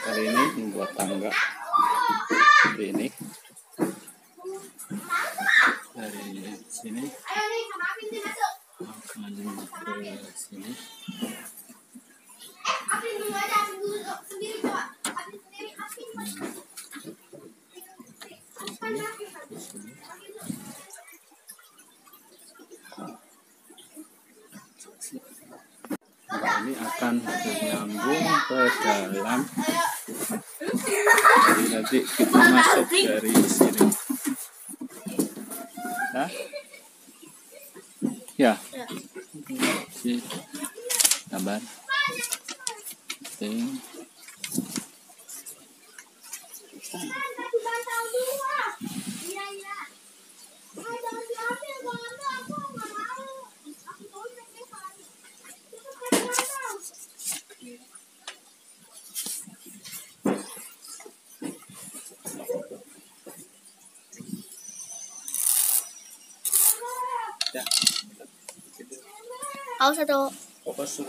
Kali ini membuat tangga seperti ini. Dari sini akan ke sini. Ini akan menyambung ke dalam. Jadi nanti kita masuk dari sini. Nah, ya, si gambar, ting. Aku satu. Fokus.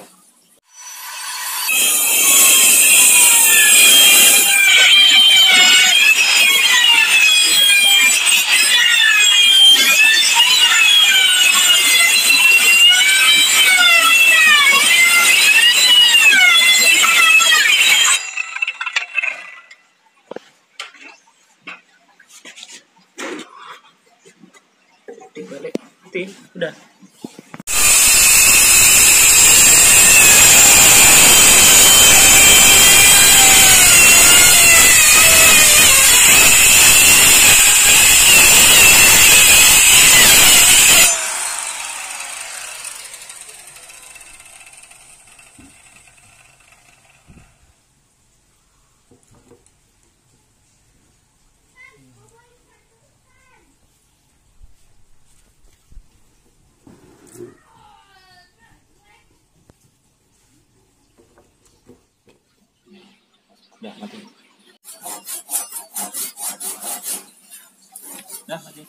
Balik, udah. Udah mati. Udah mati.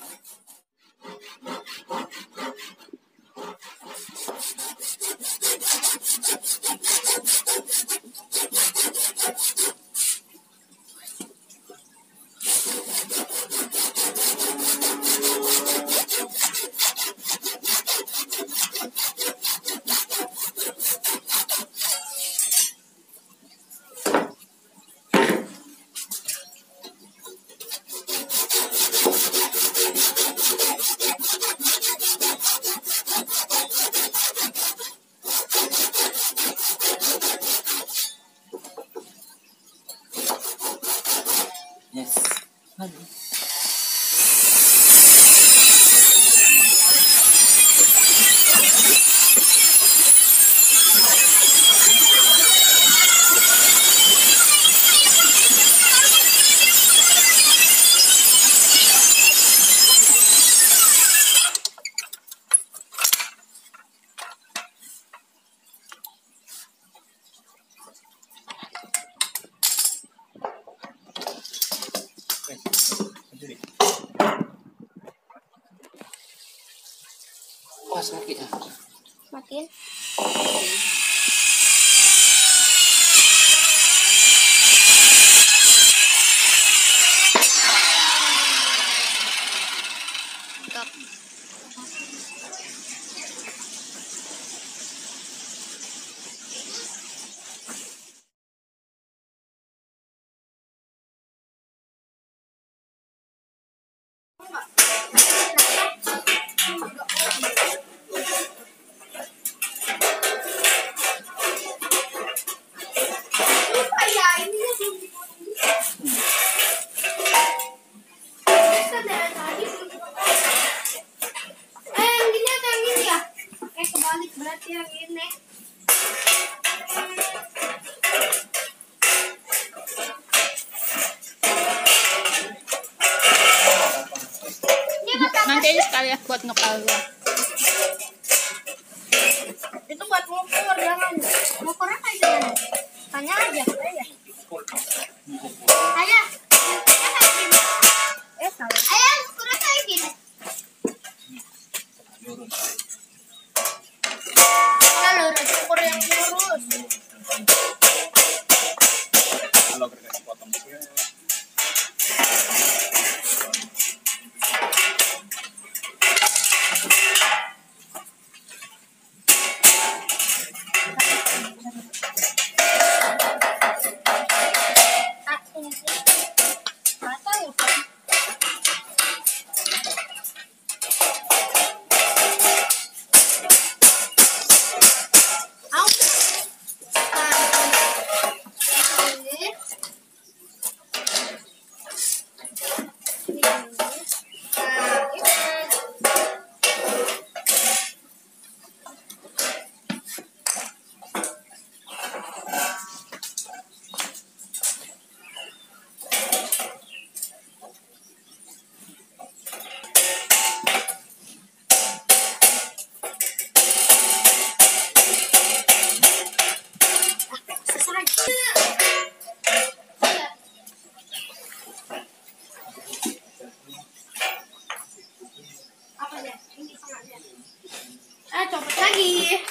Yes. Maju. Pas sakit ya. Matiin. Stop. Berarti yang ini. Nanti aja sekali ya buat ngepal gua. Itu buat ngukur, jangan ngukurnya kayak gimana? Tanya aja. Ayah, kayak gini. Salah. Ayah, ngukurnya kayak gini. Lurus, ukur yang lurus. Kalau kerja potong sih. Copot lagi.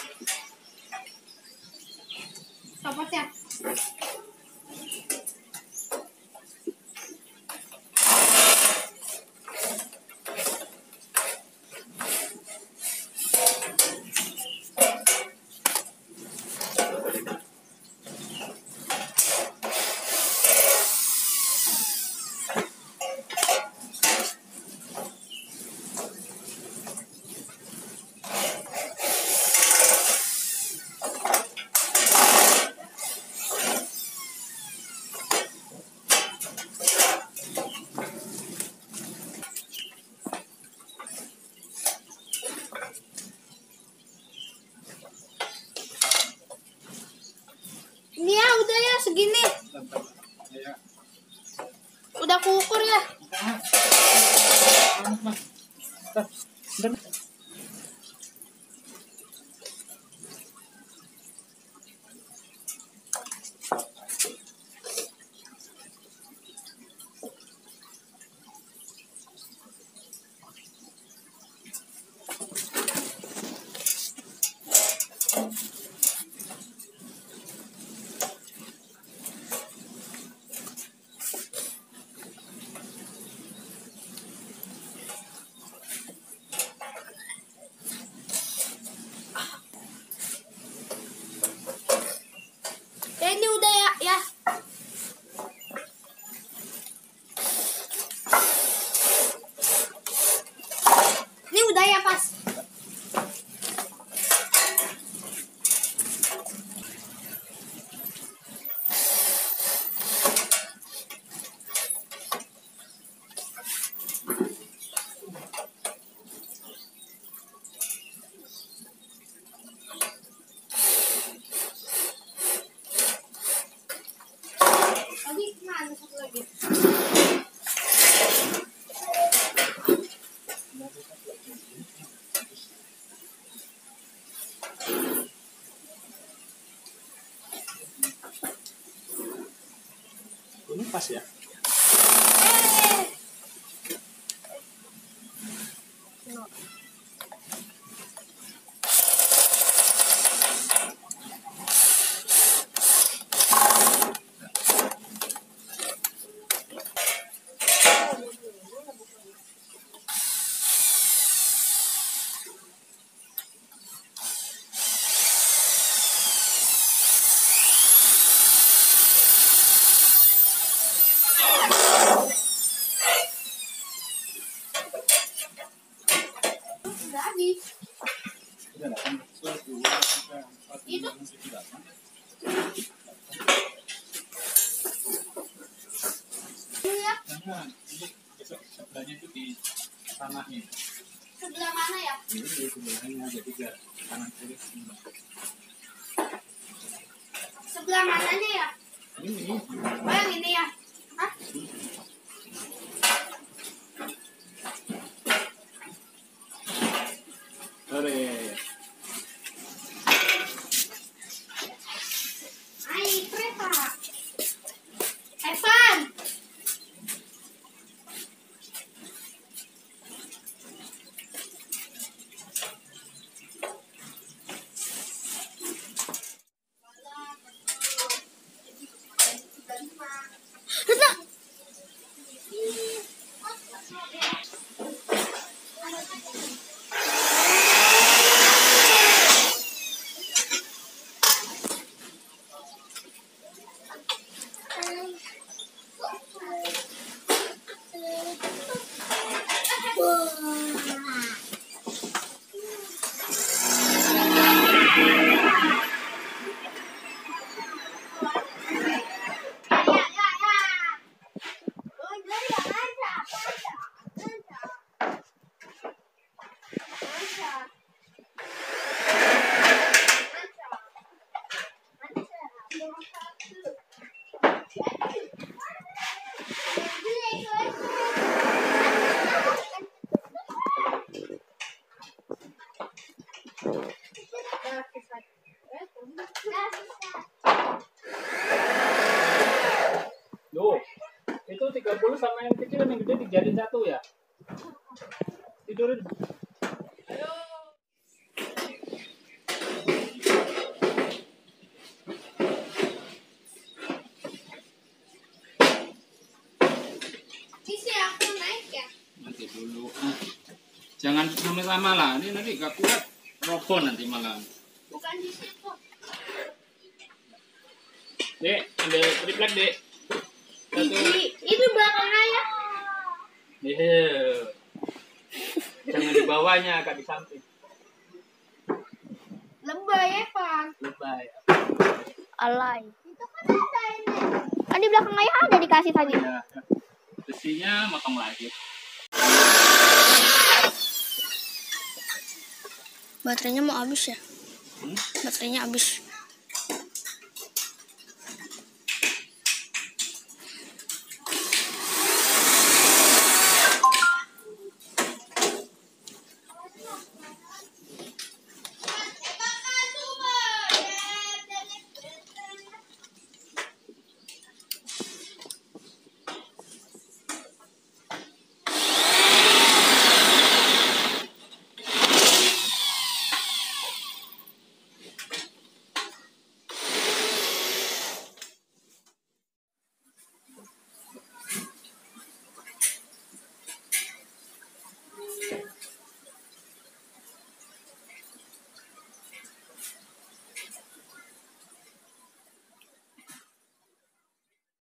Copot ya. Ini ya udah ya segini. Udah kuukur ya. Ini udah ya. Ini udah ya pas. Tadi mana satu lagi? Ini pas ya. Udah habis. Udah lah kan. Itu. Ini ya. Jangan. Ini besok sebelahnya itu di tanahnya. Sebelah mana ya? Ini di sebelahnya ada 3 kanan kiri. Sebelah mananya ya? Ini. Oh yang ini ya? Hah? Sore. Hai, kereta. Evan. Lima. 30 sama yang kecil dan yang gede dijadiin satu ya. Tidurin. Bisa aku naik ya? Nanti dulu. Jangan sama-sama lah. Ini nanti gak kuat. Roboh nanti malam. Bukan di situ. Dek, ambil triplek, Dek. Satu. Itu belakang ayah. Jangan di bawahnya, Kak, di samping. Lebay ya, Pak. Lebay. Alay. Itu kan ada ini. Kan di belakang ayah ada dikasih tadi. Ya. Besinya motong lagi. Baterainya mau habis ya? Baterainya habis.